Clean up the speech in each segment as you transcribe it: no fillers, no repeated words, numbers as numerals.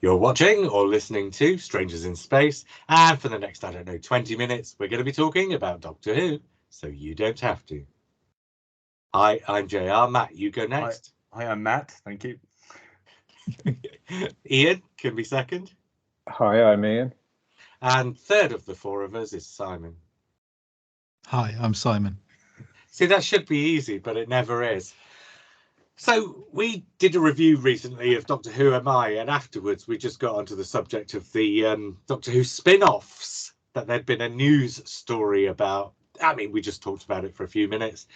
You're watching or listening to Strangers in Space, and for the next, 20 minutes, we're going to be talking about Doctor Who, so you don't have to. Hi, I'm JR. Matt, you go next. Hi, I'm Matt. Thank you. Ian can be second. Hi, I'm Ian. And third of the four of us is Simon. Hi, I'm Simon. See, that should be easy, but it never is. So we did a review recently of Doctor Who Am I, and afterwards we just got onto the subject of the Doctor Who spin-offs that there'd been a news story about. I mean, we just talked about it for a few minutes.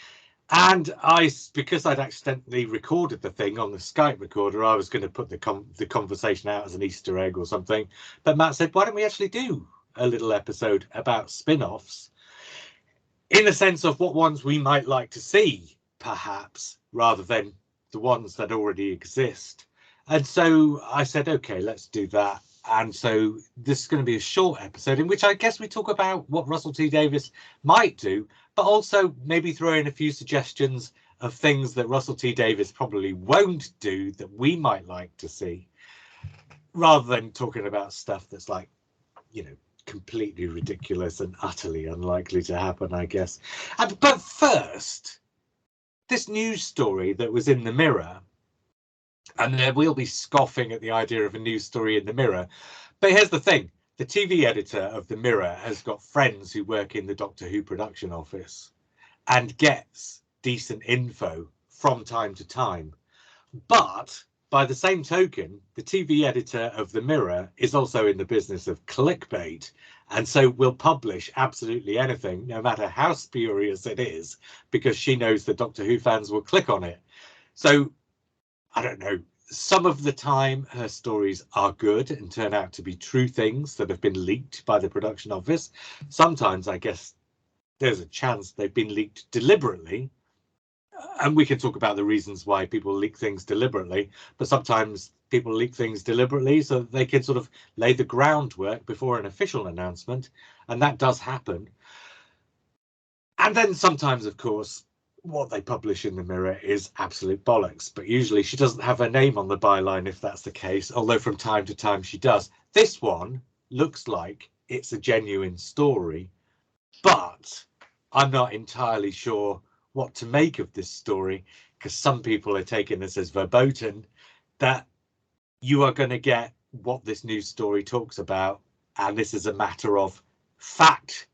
And because I'd accidentally recorded the thing on the Skype recorder, I was going to put the conversation out as an Easter egg or something. But Matt said, why don't we actually do a little episode about spin-offs in a sense of what ones we might like to see, perhaps, rather than the ones that already exist. And so I said, OK, let's do that. And so this is going to be a short episode in which I guess we talk about what Russell T Davies might do, but also maybe throw in a few suggestions of things that Russell T Davies probably won't do that we might like to see, rather than talking about stuff that's like, you know, completely ridiculous and utterly unlikely to happen, I guess. But first, this news story that was in the Mirror, and we'll be scoffing at the idea of a news story in the Mirror. But here's the thing. The TV editor of the Mirror has got friends who work in the Doctor Who production office and gets decent info from time to time. But by the same token, the TV editor of the Mirror is also in the business of clickbait, and so will publish absolutely anything, no matter how spurious it is, because she knows that Doctor Who fans will click on it. So I don't know, some of the time her stories are good and turn out to be true things that have been leaked by the production office. Sometimes I guess there's a chance they've been leaked deliberately. And we can talk about the reasons why people leak things deliberately, but sometimes people leak things deliberately so that they can sort of lay the groundwork before an official announcement. And that does happen. And then sometimes, of course, what they publish in the Mirror is absolute bollocks, but usually she doesn't have her name on the byline if that's the case, although from time to time she does. This one looks like it's a genuine story, but I'm not entirely sure what to make of this story, because some people are taking this as verboten, that you are going to get what this news story talks about, and this is a matter of fact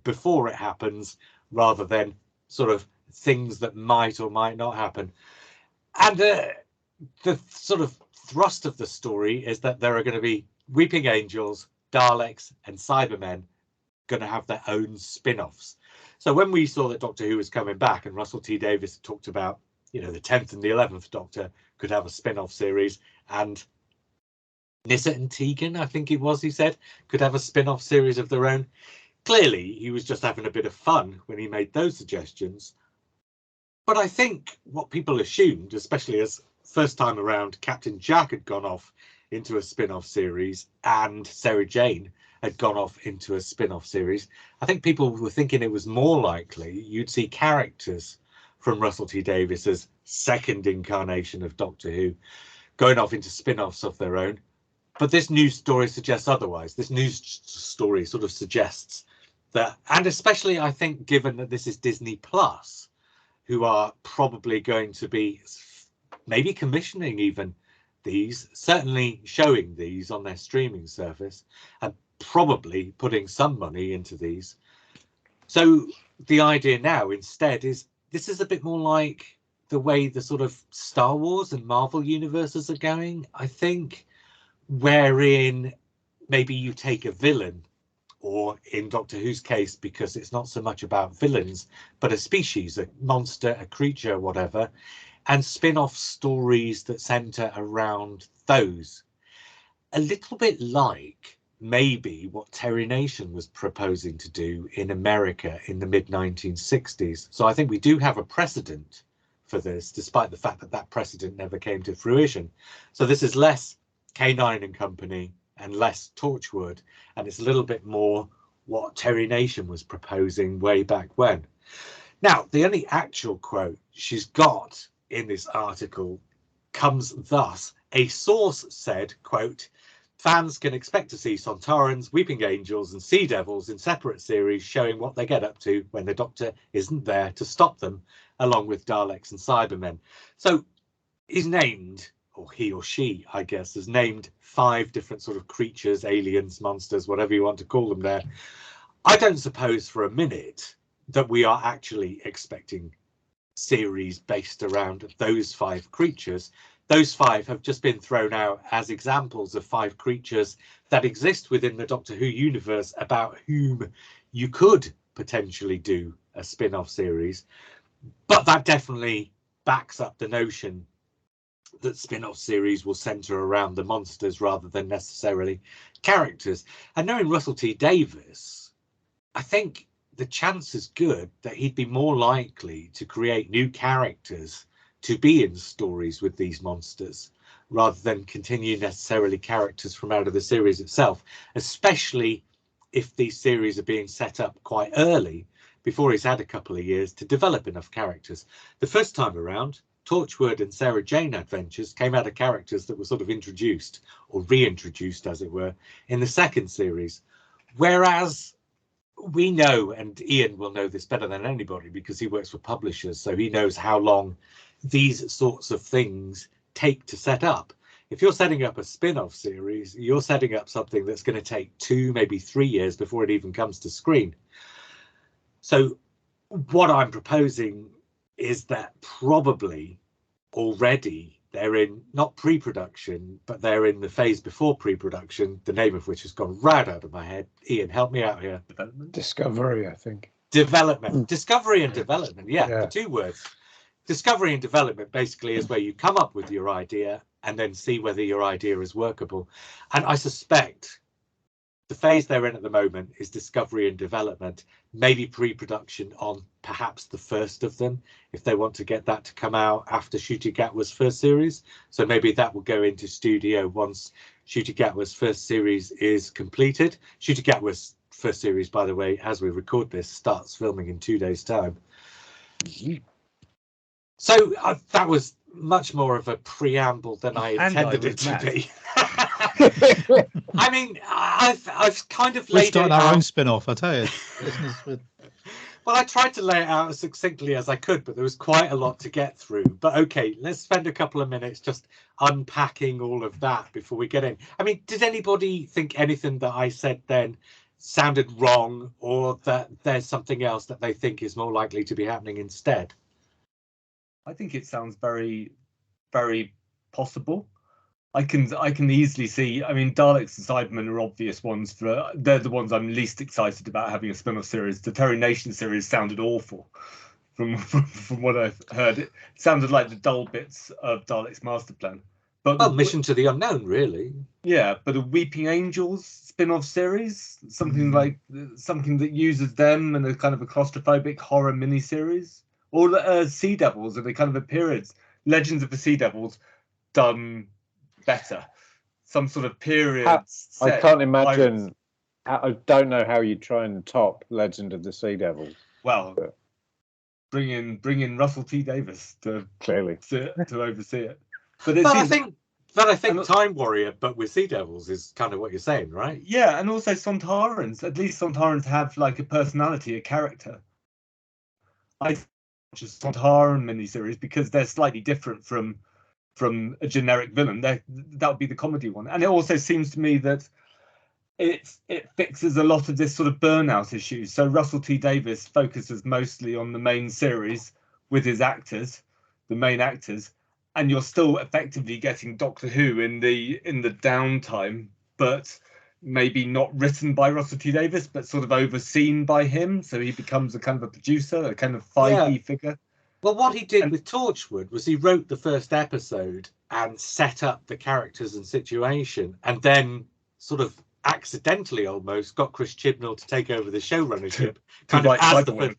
before it happens, rather than sort of things that might or might not happen. And the sort of thrust of the story is that there are going to be Weeping Angels, Daleks and Cybermen going to have their own spin-offs. So when we saw that Doctor Who was coming back, and Russell T Davies talked about, you know, the 10th and the 11th Doctor could have a spin-off series, and Nissa and Tegan, I think it was, he said, could have a spin-off series of their own. Clearly, he was just having a bit of fun when he made those suggestions. But I think what people assumed, especially as first time around Captain Jack had gone off into a spin-off series and Sarah Jane had gone off into a spin-off series, I think people were thinking it was more likely you'd see characters from Russell T Davies's second incarnation of Doctor Who going off into spin-offs of their own. But this news story suggests otherwise. This news story sort of suggests that, and especially I think given that this is Disney Plus, who are probably going to be maybe commissioning even these, certainly showing these on their streaming service, and probably putting some money into these. So the idea now instead is this is a bit more like the way the sort of Star Wars and Marvel universes are going, I think, wherein maybe you take a villain, or in Doctor Who's case, because it's not so much about villains, but a species, a monster, a creature, whatever, and spin-off stories that centre around those. A little bit like maybe what Terry Nation was proposing to do in America in the mid-1960s. So I think we do have a precedent for this, despite the fact that that precedent never came to fruition. So this is less K9 and Company and less Torchwood, and it's a little bit more what Terry Nation was proposing way back when. Now, the only actual quote she's got in this article comes thus: a source said, quote, fans can expect to see Sontarans, Weeping Angels and Sea Devils in separate series showing what they get up to when the Doctor isn't there to stop them, along with Daleks and Cybermen. So he's named, or he or she, I guess, has named 5 different sort of creatures, aliens, monsters, whatever you want to call them there. I don't suppose for a minute that we are actually expecting series based around those 5 creatures. Those 5 have just been thrown out as examples of 5 creatures that exist within the Doctor Who universe about whom you could potentially do a spin-off series. But that definitely backs up the notion that spin-off series will centre around the monsters rather than necessarily characters. And knowing Russell T Davies, I think the chance is good that he'd be more likely to create new characters to be in stories with these monsters rather than continue necessarily characters from out of the series itself, especially if these series are being set up quite early before he's had a couple of years to develop enough characters. The first time around, Torchwood and Sarah Jane Adventures came out of characters that were sort of introduced or reintroduced, as it were, in the second series. Whereas we know, and Ian will know this better than anybody because he works for publishers, so he knows how long these sorts of things take to set up. If you're setting up a spin-off series, you're setting up something that's going to take 2, maybe 3 years before it even comes to screen. So what I'm proposing is that probably already they're in not pre-production, but they're in the phase before pre-production, the name of which has gone right out of my head. Ian, help me out here. Discovery, I think. Development. Discovery and development. Yeah, the 2 words. Discovery and development basically is where you come up with your idea and then see whether your idea is workable. And I suspect the phase they're in at the moment is discovery and development, maybe pre-production on perhaps the first of them, if they want to get that to come out after Ncuti Gatwa's first series. So maybe that will go into studio once Ncuti Gatwa's first series is completed. Ncuti Gatwa's first series, by the way, as we record this, starts filming in 2 days' time. So that was much more of a preamble than I intended it to be. I mean, I've kind of laid it out. We're starting our own spin-off, I tell you. Well, I tried to lay it out as succinctly as I could, but there was quite a lot to get through. But OK, let's spend a couple of minutes just unpacking all of that before we get in. I mean, did anybody think anything that I said then sounded wrong, or that there's something else that they think is more likely to be happening instead? I think it sounds very, very possible. I can easily see. I mean, Daleks and Cybermen are obvious ones. They're the ones I'm least excited about having a spin-off series. The Terry Nation series sounded awful, from what I've heard. It sounded like the dull bits of Daleks Master Plan. But well, Mission to the Unknown, really. Yeah, but a Weeping Angels spin-off series, something like something that uses them and a kind of a claustrophobic horror miniseries. Or Sea Devils and a kind of a periods, Legends of the Sea Devils done better. Some sort of period. I can't imagine. I don't know how you try and top Legend of the Sea Devils. Well, bring in Russell T Davies to clearly to oversee it. But I think Time Warrior, but with Sea Devils, is kind of what you're saying, right? Yeah, and also Sontarans. At least Sontarans have like a personality, a character. I just Sontaran miniseries because they're slightly different from a generic villain. That would be the comedy one. And it also seems to me that it fixes a lot of this sort of burnout issues. So Russell T Davies focuses mostly on the main series with his actors, the main actors, and you're still effectively getting Doctor Who in the downtime, but maybe not written by Russell T Davies, but sort of overseen by him. So he becomes a kind of a producer, a kind of 5E figure. Well, what he did with Torchwood was he wrote the first episode and set up the characters and situation, and then sort of accidentally almost got Chris Chibnall to take over the showrunnership. Kind of as the first.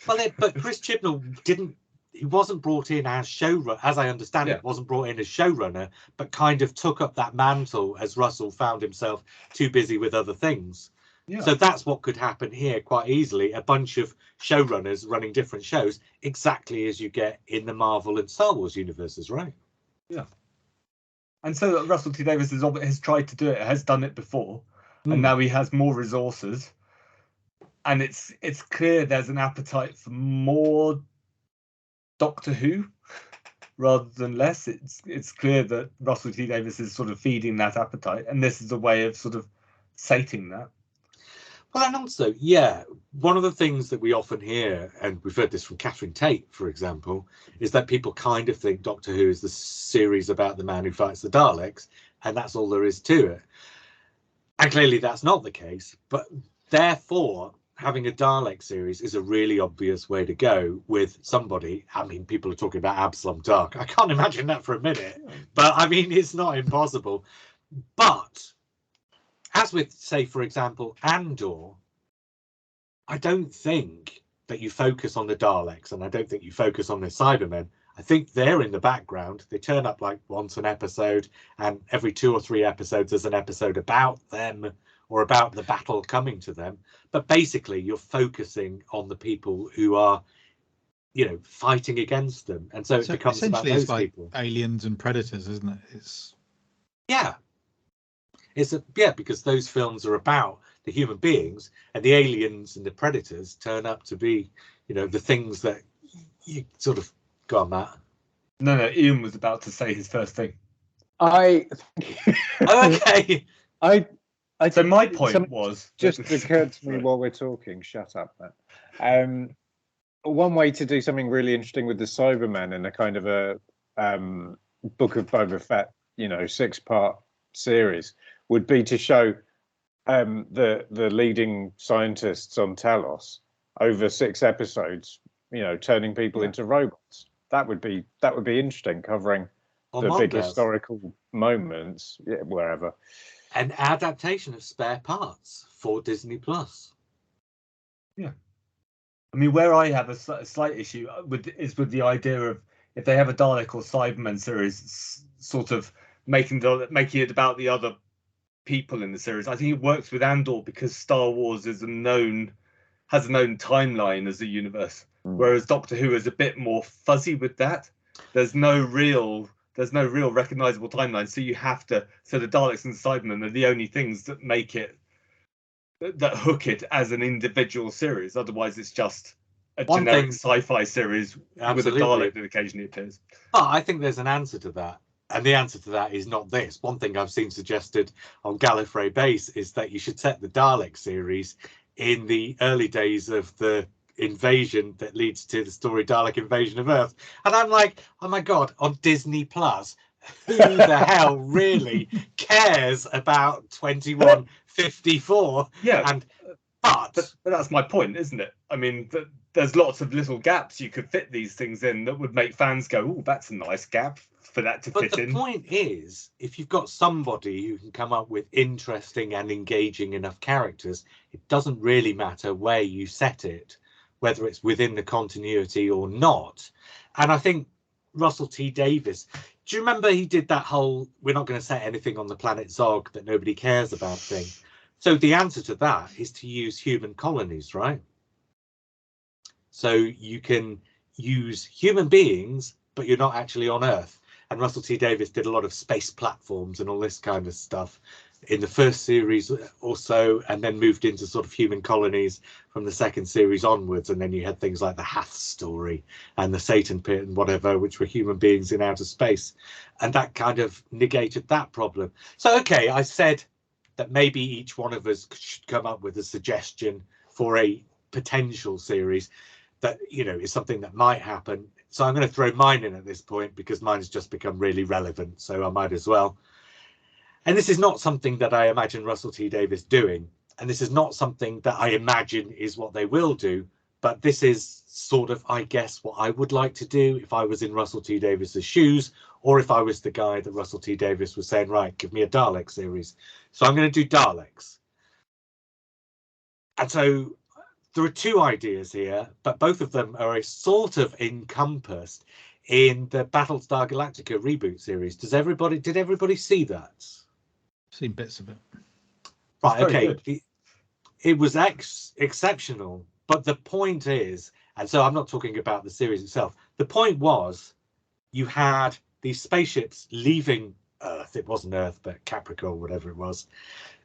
Well, but Chris Chibnall he wasn't brought in as showrunner, as I understand it, wasn't brought in as showrunner, but kind of took up that mantle as Russell found himself too busy with other things. Yeah. So that's what could happen here quite easily. A bunch of showrunners running different shows, exactly as you get in the Marvel and Star Wars universes, right? Yeah. And so Russell T Davies has tried to do it, has done it before, and now he has more resources. And it's clear there's an appetite for more Doctor Who rather than less. It's clear that Russell T Davies is sort of feeding that appetite, and this is a way of sort of sating that. Well, and also, yeah, one of the things that we often hear, and we've heard this from Catherine Tate, for example, is that people kind of think Doctor Who is the series about the man who fights the Daleks, and that's all there is to it. And clearly that's not the case, but therefore having a Dalek series is a really obvious way to go with somebody. I mean, people are talking about Absalom Dark. I can't imagine that for a minute, but I mean, it's not impossible. But as with, say, for example, Andor, I don't think that you focus on the Daleks, and I don't think you focus on the Cybermen. I think they're in the background. They turn up like once an episode, and every 2 or 3 episodes there's an episode about them or about the battle coming to them. But basically you're focusing on the people who are, you know, fighting against them. And so it becomes about those it's like people. Aliens and Predators, isn't it? It's because those films are about the human beings, and the aliens and the predators turn up to be, you know, the things that you sort of go on, Matt. No, Ian was about to say his first thing. Okay. So my point was just occurred to me while we're talking. Shut up, Matt. One way to do something really interesting with the Cybermen in a kind of a Book of Boba Fett, you know, 6-part series would be to show the leading scientists on Talos over 6 episodes, you know, turning people into robots. That would be interesting, covering the big historical moments, wherever. An adaptation of Spare Parts for Disney Plus. Yeah, I mean, where I have a slight issue is with the idea of, if they have a Dalek or Cybermen series, sort of making it about the other people in the series. I think it works with Andor because Star Wars has a known timeline as a universe, whereas Doctor Who is a bit more fuzzy with that. There's no real recognizable timeline, so the Daleks and Cybermen are the only things that make it, that hook it as an individual series. Otherwise it's just a generic sci-fi series with a Dalek that occasionally appears. Oh, I think there's an answer to that. And the answer to that is not this. One thing I've seen suggested on Gallifrey Base is that you should set the Dalek series in the early days of the invasion that leads to the story Dalek Invasion of Earth. And I'm like, oh my God, on Disney Plus, who the hell really cares about 2154? Yeah. But that's my point, isn't it? I mean, there's lots of little gaps you could fit these things in that would make fans go, oh, that's a nice gap for that to fit in. But the point is, if you've got somebody who can come up with interesting and engaging enough characters, it doesn't really matter where you set it, whether it's within the continuity or not. And I think Russell T Davies, do you remember he did that whole, we're not going to set anything on the planet Zog that nobody cares about thing? So the answer to that is to use human colonies, right? So you can use human beings, but you're not actually on Earth. And Russell T Davies did a lot of space platforms and all this kind of stuff in the first series or so, and then moved into sort of human colonies from the second series onwards. And then you had things like the Hath story and the Satan Pit and whatever, which were human beings in outer space. And that kind of negated that problem. So, okay, I said that maybe each one of us should come up with a suggestion for a potential series that, you know, is something that might happen. So I'm going to throw mine in at this point because mine's just become really relevant, so I might as well. And this is not something that I imagine Russell T Davies doing, and this is not something that I imagine is what they will do, but this is sort of, I guess, what I would like to do if I was in Russell T Davies's shoes, or if I was the guy that Russell T Davies was saying, right, give me a Dalek series. So I'm going to do Daleks. And so there are 2 ideas here, but both of them are sort of encompassed in the Battlestar Galactica reboot series. Did everybody see that? Seen bits of it. Right, okay. It was exceptional, but the point is, and so I'm not talking about the series itself, the point was you had these spaceships leaving Earth. It wasn't Earth, but Capricorn, whatever it was.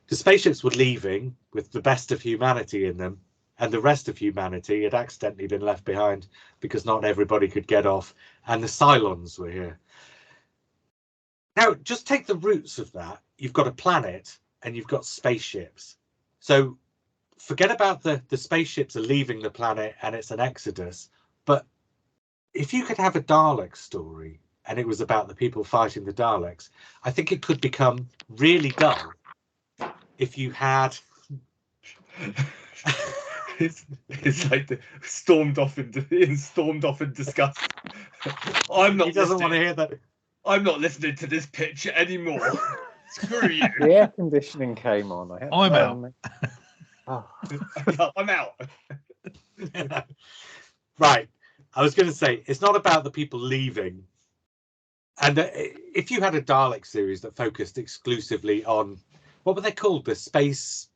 The spaceships were leaving with the best of humanity in them, and the rest of humanity had accidentally been left behind because not everybody could get off, and the Cylons were here. Now, just take the roots of that. You've got a planet and you've got spaceships. So forget about the spaceships are leaving the planet and it's an exodus. But if you could have a Dalek story and it was about the people fighting the Daleks, I think it could become really dull if you had... It's like stormed off in disgust. I'm not. He doesn't want to hear that. I'm not listening to this pitch anymore. Screw you. The air conditioning came on. I'm out. Oh. I'm out. Right. I was going to say, it's not about the people leaving. And if you had a Dalek series that focused exclusively on, what were they called? The Space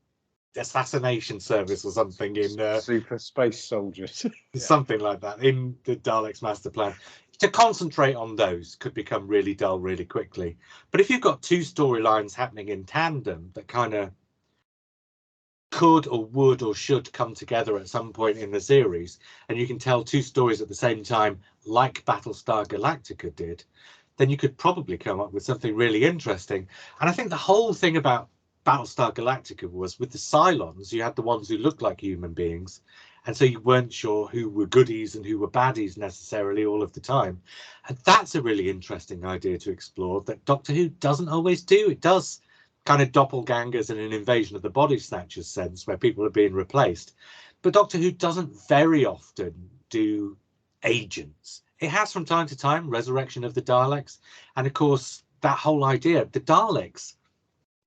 Assassination Service or something in... Super Space Soldiers. Something like that in the Daleks Master Plan. To concentrate on those could become really dull really quickly. But if you've got two storylines happening in tandem that kind of could or would or should come together at some point in the series, and you can tell two stories at the same time like Battlestar Galactica did, then you could probably come up with something really interesting. And I think the whole thing about Battlestar Galactica was with the Cylons, you had the ones who looked like human beings, and so you weren't sure who were goodies and who were baddies necessarily all of the time. And that's a really interesting idea to explore that Doctor Who doesn't always do. It does kind of doppelgangers and an invasion of the body snatchers sense where people are being replaced. But Doctor Who doesn't very often do agents. It has from time to time Resurrection of the Daleks. And of course, that whole idea, the Daleks,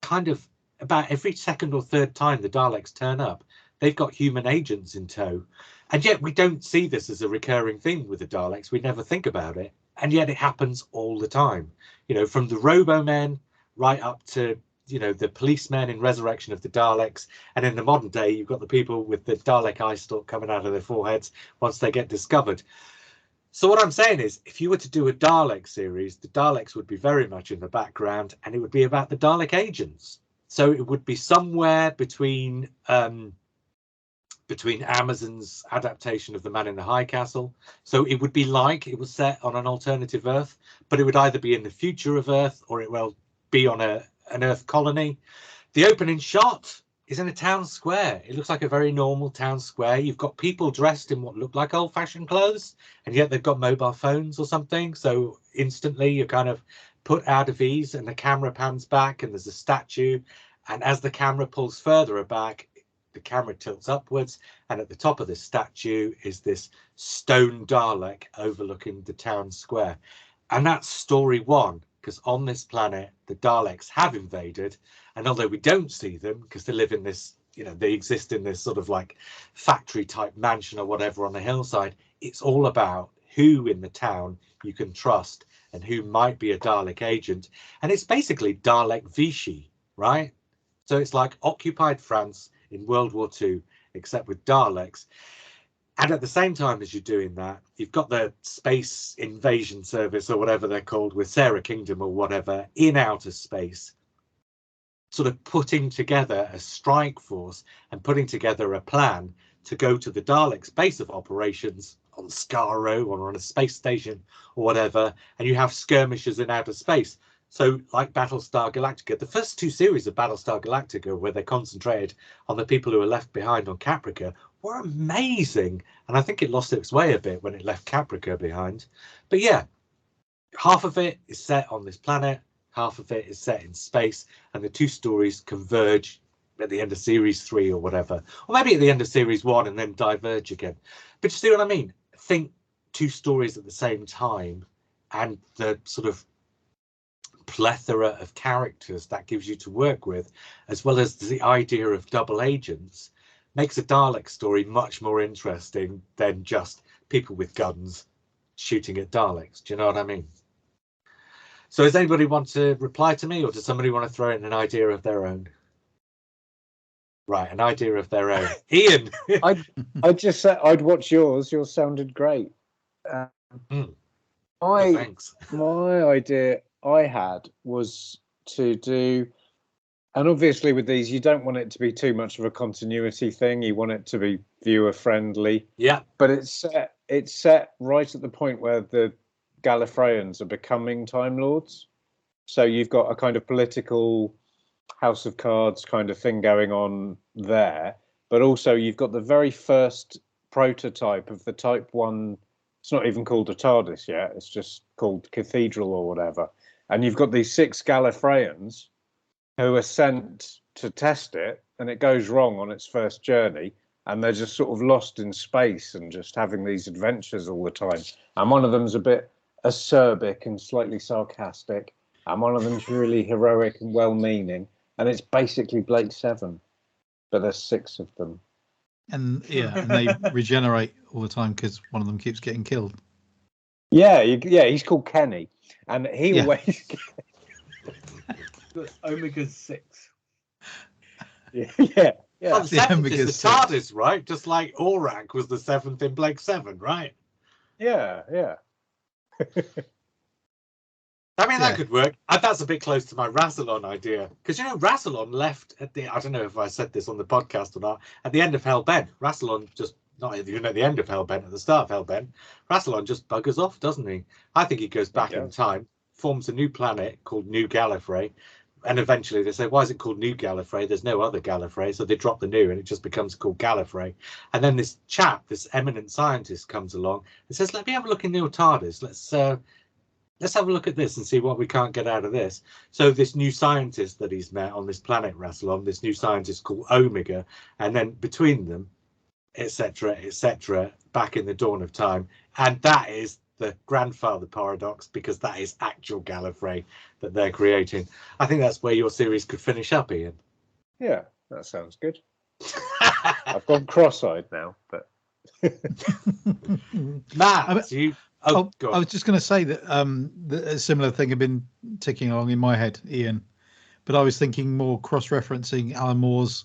kind of about every second or third time the Daleks turn up, they've got human agents in tow. And yet we don't see this as a recurring thing with the Daleks. We never think about it. And yet it happens all the time. You know, from the Robo-Men right up to, you know, the policemen in Resurrection of the Daleks. And in the modern day, you've got the people with the Dalek eye stalk coming out of their foreheads once they get discovered. So what I'm saying is, if you were to do a Dalek series, the Daleks would be very much in the background, and it would be about the Dalek agents. So it would be somewhere between Amazon's adaptation of The Man in the High Castle. So it would be like it was set on an alternative Earth, but it would either be in the future of Earth or it will be on an Earth colony. The opening shot is in a town square. It looks like a very normal town square. You've got people dressed in what look like old-fashioned clothes, and yet they've got mobile phones or something. So instantly you're kind of put out of ease, and the camera pans back and there's a statue. And as the camera pulls further back, the camera tilts upwards, and at the top of the statue is this stone Dalek overlooking the town square. And that's story one, because on this planet, the Daleks have invaded. And although we don't see them because they live in this, you know, they exist in this sort of like factory type mansion or whatever on the hillside, it's all about who in the town you can trust and who might be a Dalek agent. And it's basically Dalek Vichy, right? So it's like occupied France in World War II, except with Daleks. And at the same time as you're doing that, you've got the Space Invasion Service or whatever they're called with Sarah Kingdom or whatever in outer space, sort of putting together a strike force and putting together a plan to go to the Daleks' base of operations on Skaro or on a space station or whatever, and you have skirmishes in outer space. So like Battlestar Galactica, the first two series of Battlestar Galactica, where they concentrated on the people who were left behind on Caprica, were amazing. And I think it lost its way a bit when it left Caprica behind. But yeah, half of it is set on this planet, half of it is set in space, and the two stories converge at the end of series 3 or whatever, or maybe at the end of series 1 and then diverge again. But you see what I mean? Think two stories at the same time, and the sort of plethora of characters that gives you to work with, as well as the idea of double agents, makes a Dalek story much more interesting than just people with guns shooting at Daleks. Do you know what I mean? So does anybody want to reply to me, or does somebody want to throw in an idea of their own? Right, an idea of their own. Ian! I'd just say I'd watch yours. Yours sounded great. Thanks. My idea I had was to do, and obviously with these, you don't want it to be too much of a continuity thing. You want it to be viewer friendly. Yeah. But it's set right at the point where the Gallifreyans are becoming Time Lords. So you've got a kind of political House of Cards kind of thing going on there. But also you've got the very first prototype of the Type 1. It's not even called a TARDIS yet. It's just called Cathedral or whatever. And you've got these 6 Gallifreyans who are sent to test it, and it goes wrong on its first journey, and they're just sort of lost in space and just having these adventures all the time. And one of them's a bit acerbic and slightly sarcastic, and one of them's really heroic and well-meaning, and it's basically Blake 7, but there's 6 of them. And and they regenerate all the time because one of them keeps getting killed. Yeah, he's called Kenny, and he always. Omega's 6. Yeah. Well, the 7th is the TARDIS, right? Just like Aurak was the 7th in Blake 7, right? Yeah. I mean, that could work. That's a bit close to my Rassilon idea. Because, Rassilon left at the, I don't know if I said this on the podcast or not, at the end of Hellbent. Rassilon just, not even at the end of Hellbent, at the start of Hellbent, Rassilon just buggers off, doesn't he? I think he goes back in time, forms a new planet called New Gallifrey, and eventually they say, why is it called New Gallifrey? There's no other Gallifrey. So they drop the new and it just becomes called Gallifrey. And then this chap, this eminent scientist, comes along and says, let me have a look in your TARDIS. Let's have a look at this and see what we can't get out of this. So this new scientist that he's met on this planet Rassilon, this new scientist called Omega, and then between them, etc., back in the dawn of time. And that is the grandfather paradox, because that is actual Gallifrey that they're creating. I think that's where your series could finish up, Ian. Yeah, that sounds good. I've gone cross-eyed now, but Matt, I was just going to say that a similar thing had been ticking along in my head, Ian, but I was thinking more cross-referencing Alan Moore's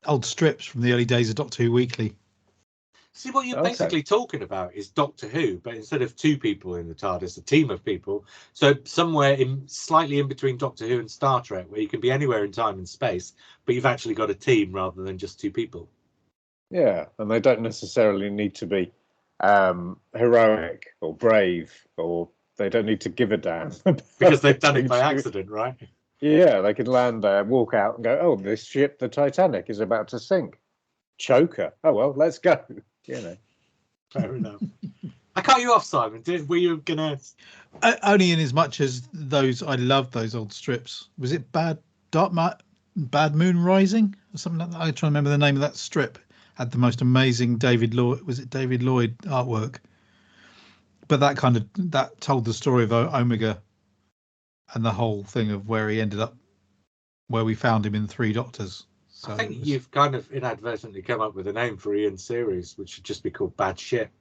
old strips from the early days of Doctor Who Weekly. See, what you're basically talking about is Doctor Who, but instead of 2 people in the TARDIS, a team of people. So somewhere slightly in between Doctor Who and Star Trek, where you can be anywhere in time and space, but you've actually got a team rather than just 2 people. Yeah, and they don't necessarily need to be heroic or brave, or they don't need to give a damn. Because they've done it by accident, right? Yeah, they could land there, walk out and go, oh, this ship, the Titanic, is about to sink. Choker. Oh, well, let's go. Fair enough. I cut you off, Simon. Were you gonna? Only in as much as I love those old strips. Was it Bad Moon Rising or something like that? I'm trying to remember the name of that strip. Had the most amazing David Lloyd artwork. But that told the story of Omega and the whole thing of where he ended up, where we found him in 3 Doctors. So I think you've kind of inadvertently come up with a name for Ian's series, which should just be called Bad Ship.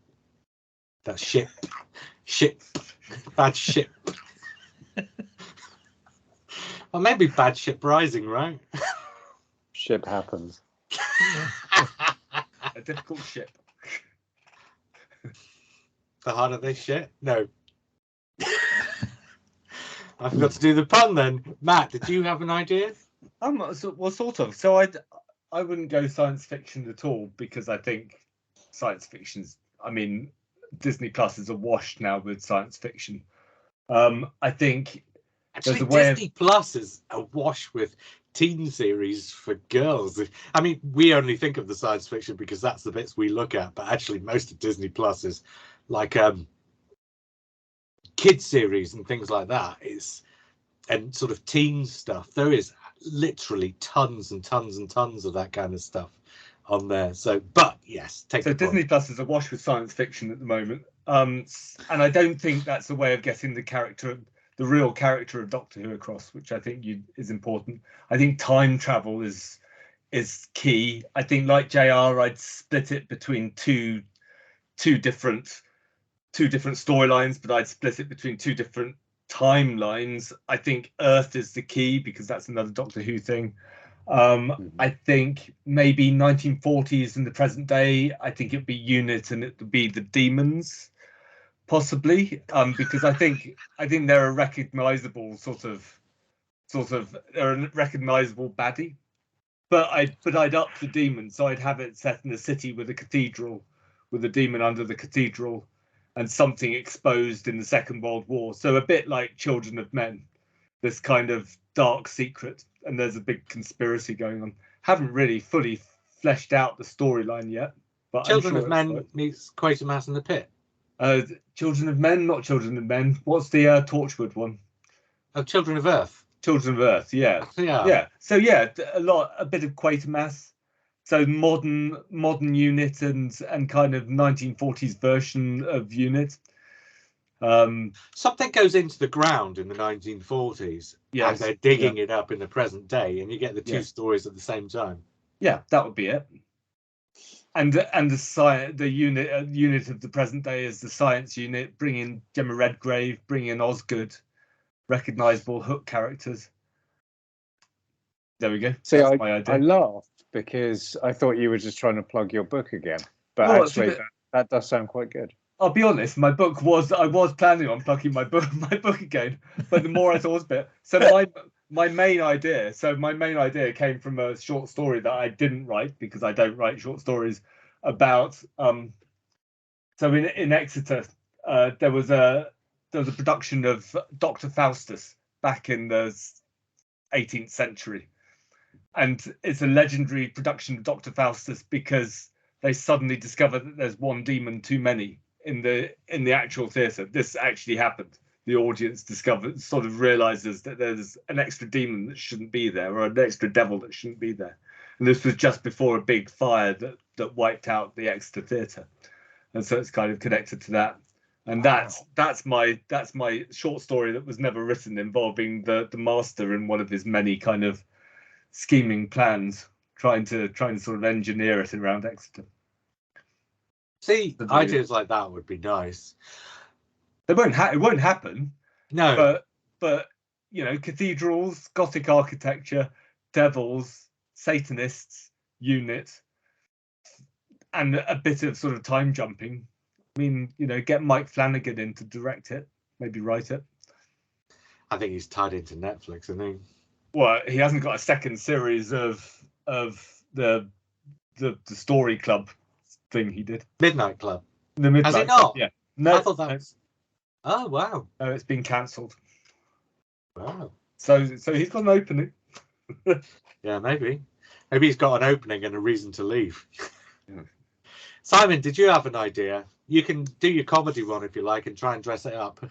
That's ship. Bad Ship. Or maybe Bad Ship Rising, right? Ship happens. A difficult ship. The harder they shit? No. I forgot to do the pun then. Matt, did you have an idea? Sort of. So I wouldn't go science fiction at all, because I think science fiction's, Disney Plus is awash now with science fiction. I think actually Disney Plus is awash with teen series for girls. We only think of the science fiction because that's the bits we look at, but actually most of Disney Plus is like kids series and things like that, and sort of teen stuff. There is literally tons and tons and tons of that kind of stuff on there. So, but yes, Disney Plus is awash with science fiction at the moment, and I don't think that's a way of getting the real character of Doctor Who across, which I think is important. I think time travel is key. I think, like JR, I'd split it between two different storylines, but I'd split it between 2 different timelines. I think Earth is the key, because that's another Doctor Who thing. I think maybe 1940s in the present day. I think it'd be UNIT and it would be the demons. possibly, because I think they're a recognizable sort of they're a recognizable baddie. But I'd up the demon, so I'd have it set in a city with a cathedral, with a demon under the cathedral, and something exposed in the Second World War. So a bit like Children of Men, this kind of dark secret, and there's a big conspiracy going on. Haven't really fully fleshed out the storyline yet, but Children I'm sure of Men meets Quatermass in the Pit. Children of Men, not Children of Men. What's the Torchwood one? Oh, Children of Earth. Children of Earth, yeah. So yeah, a bit of Quatermass. So modern unit and kind of 1940s version of unit. Something goes into the ground in the 1940s, and they're digging it up in the present day, and you get the two stories at the same time. Yeah, that would be it. And the unit of the present day is the science unit, bring in Gemma Redgrave, bring in Osgood, recognizable Hook characters. There we go. See, I laughed because I thought you were just trying to plug your book again, but actually that does sound quite good. I'll be honest, I was planning on plugging my book again, but the more I thought of it, so my main idea came from a short story that I didn't write because I don't write short stories about. So in Exeter, there was a production of Dr. Faustus back in the 18th century, and it's a legendary production of Dr. Faustus because they suddenly discover that there's one demon too many in the actual theatre. This actually happened. The audience sort of realizes that there's an extra demon that shouldn't be there, or an extra devil that shouldn't be there. And this was just before a big fire that wiped out the Exeter Theatre, and so it's kind of connected to that. And that's my short story that was never written, involving the master in one of his many kind of scheming plans, trying to sort of engineer it around Exeter. See, ideas like that would be nice. It won't happen. No. But cathedrals, Gothic architecture, devils, Satanists, unit, and a bit of sort of time jumping. I mean, get Mike Flanagan in to direct it, maybe write it. I think he's tied into Netflix, isn't he? Well, he hasn't got a second series of the Story Club thing he did. Midnight Club. The Midnight Has it not? Club, yeah. No, I thought that was... Oh, wow. No, it's been cancelled. Wow. So he's got an opening. Yeah, maybe. Maybe he's got an opening and a reason to leave. Yeah. Simon, did you have an idea? You can do your comedy one if you like and try and dress it up.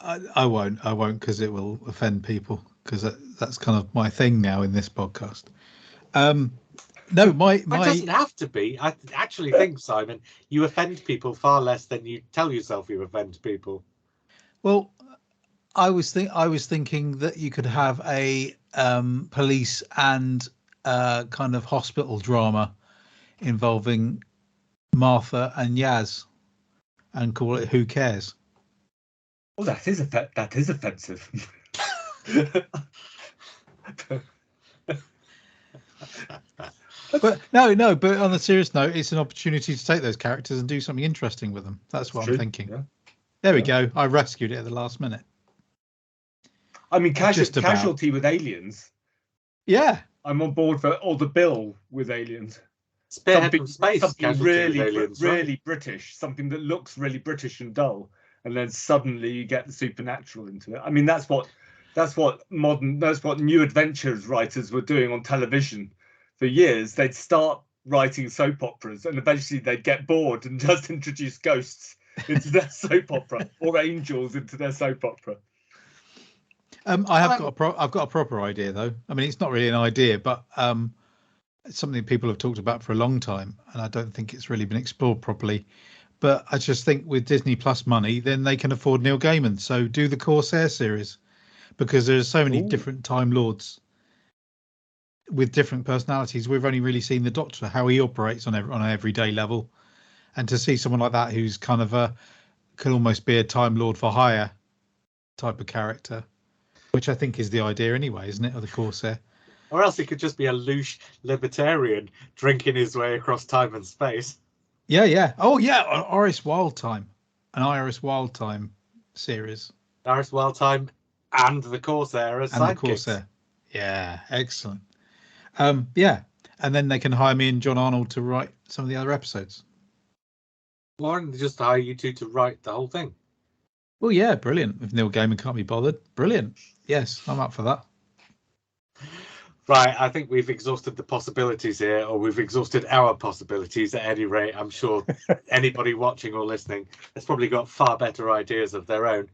I won't because it will offend people, because that's kind of my thing now in this podcast. No, it doesn't have to be. I actually think, Simon, you offend people far less than you tell yourself you offend people. Well, I was thinking that you could have a police and kind of hospital drama involving Martha and Yaz, and call it Who Cares? Well, that is offensive. But no. But on a serious note, it's an opportunity to take those characters and do something interesting with them. That's what I'm thinking. Yeah. There we go. I rescued it at the last minute. I mean, casualty with aliens. Yeah, I'm on board for the bill with aliens. Something space. Something really British. Something that looks really British and dull, and then suddenly you get the supernatural into it. I mean, that's what New Adventures writers were doing on television for years. They'd start writing soap operas, and eventually they'd get bored and just introduce ghosts into their soap opera, or angels into their soap opera. I've got a proper idea though. I mean, it's not really an idea, but it's something people have talked about for a long time, and I don't think it's really been explored properly. But I just think with Disney Plus money, then they can afford Neil Gaiman. So do the Corsair series, because there's so many different Time Lords with different personalities. We've only really seen the Doctor, how he operates on an everyday level, and to see someone like that who's kind of could almost be a Time Lord for hire type of character, which I think is the idea anyway, isn't it, of the Corsair? Or else he could just be a louche libertarian drinking his way across time and space. Yeah. Oh, yeah. Horace Wilde time. an Iris Wildtime series. Iris Wildtime and the Corsair as And sidekicks. the Corsair. Yeah, excellent. Yeah, and then they can hire me and John Arnold to write some of the other episodes. Why don't they just hire you two to write the whole thing? Well, yeah, brilliant. If Neil Gaiman can't be bothered, brilliant. Yes, I'm up for that. Right, I think we've exhausted the possibilities here, or we've exhausted our possibilities at any rate. I'm sure anybody watching or listening has probably got far better ideas of their own.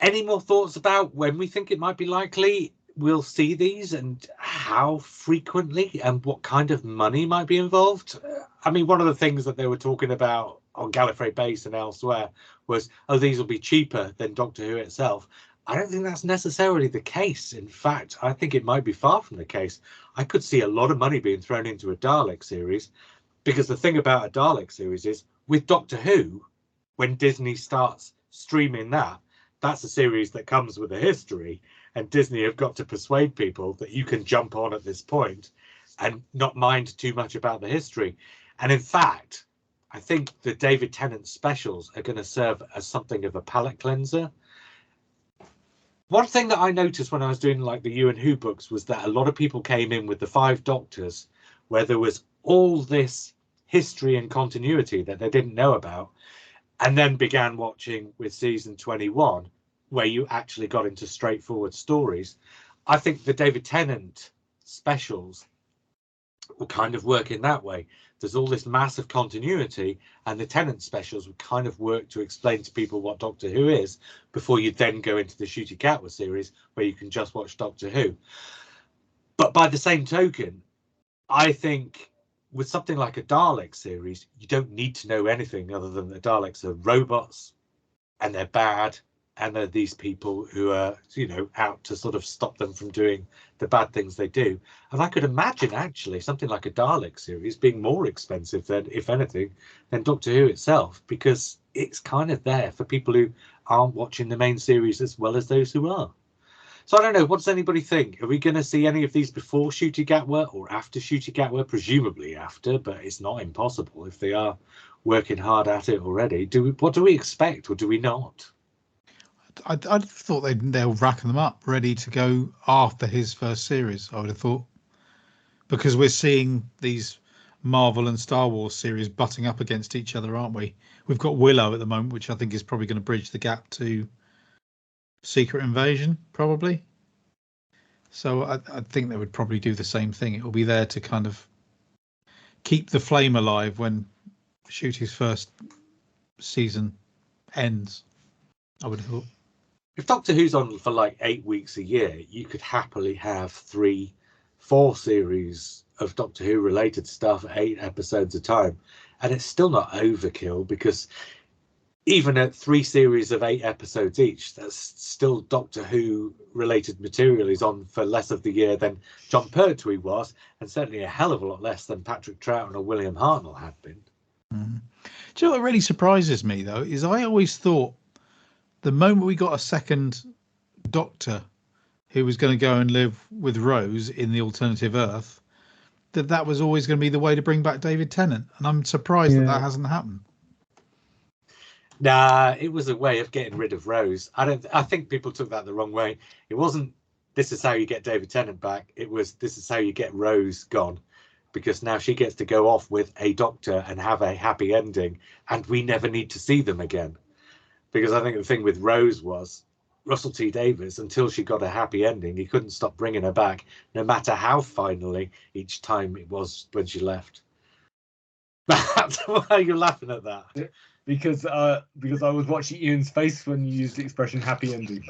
Any more thoughts about when we think it might be likely we'll see these, and how frequently, and what kind of money might be involved? I mean, one of the things that they were talking about on Gallifrey Base and elsewhere was, oh, these will be cheaper than Doctor Who itself. I don't think that's necessarily the case. In fact, I think it might be far from the case. I could see a lot of money being thrown into a Dalek series, because the thing about a Dalek series is, with Doctor Who, when Disney starts streaming that, that's a series that comes with a history, and Disney have got to persuade people that you can jump on at this point and not mind too much about the history. And in fact, I think the David Tennant specials are going to serve as something of a palate cleanser. One thing that I noticed when I was doing like the You and Who books was that a lot of people came in with the 5 Doctors, where there was all this history and continuity that they didn't know about, and then began watching with season 21, where you actually got into straightforward stories. I think the David Tennant specials will kind of work in that way. There's all this massive continuity, and the Tennant specials would kind of work to explain to people what Doctor Who is before you then go into the Ncuti Gatwa series, where you can just watch Doctor Who. But by the same token, I think with something like a Dalek series, you don't need to know anything other than the Daleks are robots, and they're bad, and they're these people who are, you know, out to sort of stop them from doing the bad things they do. And I could imagine actually something like a Dalek series being more expensive than, if anything, than Doctor Who itself, because it's kind of there for people who aren't watching the main series as well as those who are. So I don't know, what does anybody think? Are we going to see any of these before Ncuti Gatwa or after Ncuti Gatwa? Presumably after, but it's not impossible if they are working hard at it already. What do we expect, or do we not? I thought they'll rack them up ready to go after his first series. I would have thought, because we're seeing these Marvel and Star Wars series butting up against each other, aren't we? We've got Willow at the moment, which I think is probably going to bridge the gap to Secret Invasion, probably. So I think they would probably do the same thing. It will be there to kind of keep the flame alive when Ncuti's first season ends, I would have thought. If Doctor Who's on for like 8 weeks a year, you could happily have 3-4 series of Doctor Who related stuff, 8 episodes a time, and it's still not overkill, because even at 3 series of 8 episodes each, that's still Doctor Who related material is on for less of the year than John Pertwee was, and certainly a hell of a lot less than Patrick Troughton or William Hartnell had been. Mm. Do you know what really surprises me though is I always thought the moment we got a second Doctor who was going to go and live with Rose in the alternative Earth, that was always going to be the way to bring back David Tennant, and I'm surprised that hasn't happened. Nah, it was a way of getting rid of Rose. I think people took that the wrong way. It wasn't, this is how you get David Tennant back. It was, this is how you get Rose gone, because now she gets to go off with a Doctor and have a happy ending, and we never need to see them again. Because I think the thing with Rose was Russell T Davies, until she got a happy ending, he couldn't stop bringing her back, no matter how finally each time it was when she left. Why are you laughing at that? Because I was watching Ian's face when you used the expression "happy ending."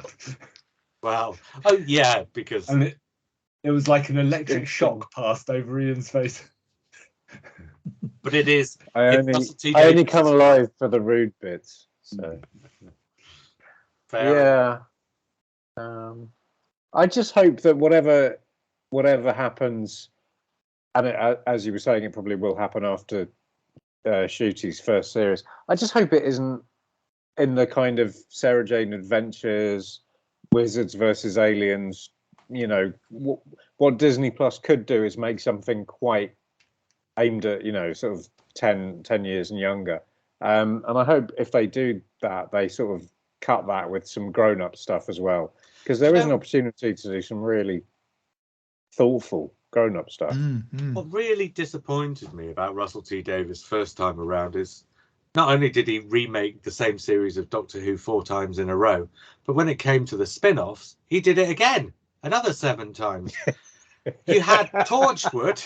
Wow. Oh yeah, because and it was like an electric shock passed over Ian's face. But it is. I only come alive for the rude bits. So fair. Yeah. I just hope that whatever happens, and as you were saying, it probably will happen after Ncuti's first series. I just hope it isn't in the kind of Sarah Jane Adventures, Wizards versus Aliens. You know, what Disney Plus could do is make something quite aimed at, you know, sort of 10 years and younger. And I hope if they do that, they sort of cut that with some grown-up stuff as well, because there is an opportunity to do some really thoughtful grown-up stuff. What really disappointed me about Russell T Davies first time around is not only did he remake the same series of Doctor Who 4 times in a row, but when it came to the spin-offs, he did it again, another 7 times. You had Torchwood.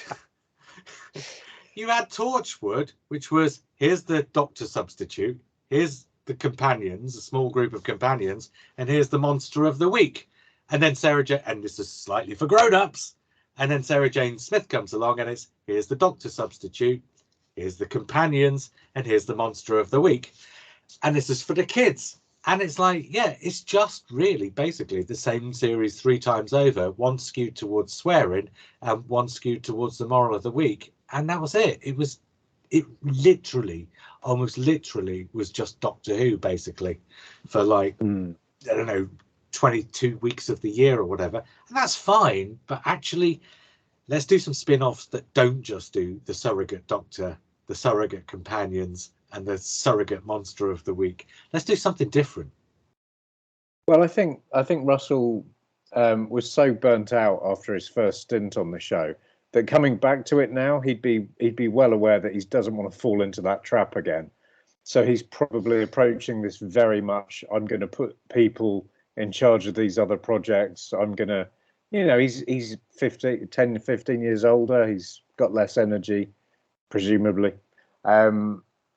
You had Torchwood, which was, here's the Doctor substitute, here's the companions, a small group of companions, and here's the monster of the week. And then Sarah Jane, and this is slightly for grown-ups, and then Sarah Jane Smith comes along and it's, here's the Doctor substitute, here's the companions, and here's the monster of the week. And this is for the kids. And it's like, yeah, it's just really basically the same series 3 times over, one skewed towards swearing and one skewed towards the moral of the week. And that was it. It literally, almost literally was just Doctor Who basically for like, I don't know, 22 weeks of the year or whatever. And that's fine. But actually, let's do some spin-offs that don't just do the surrogate Doctor, the surrogate companions, and the surrogate monster of the week. Let's do something different. Well, I think Russell was so burnt out after his first stint on the show that coming back to it now, he'd be well aware that he doesn't want to fall into that trap again. So he's probably approaching this very much, I'm going to put people in charge of these other projects. I'm going to, he's 10 to 15 years older. He's got less energy, presumably.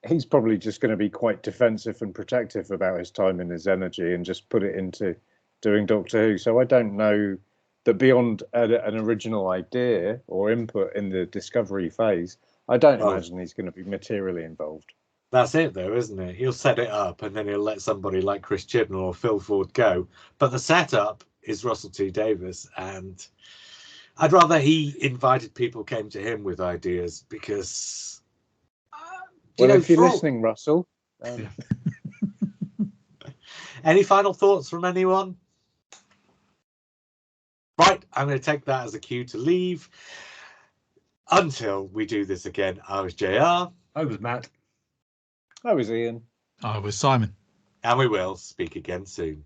He's probably just going to be quite defensive and protective about his time and his energy and just put it into doing Doctor Who. So I don't know that beyond an original idea or input in the discovery phase, I don't imagine he's going to be materially involved. That's it, though, isn't it? He'll set it up and then he'll let somebody like Chris Chibnall or Phil Ford go. But the setup is Russell T Davies, and I'd rather he invited people, came to him with ideas, because if you're listening, Russell. Any final thoughts from anyone? Right, I'm going to take that as a cue to leave. Until we do this again, I was JR. I was Matt. I was Ian. I was Simon. And we will speak again soon.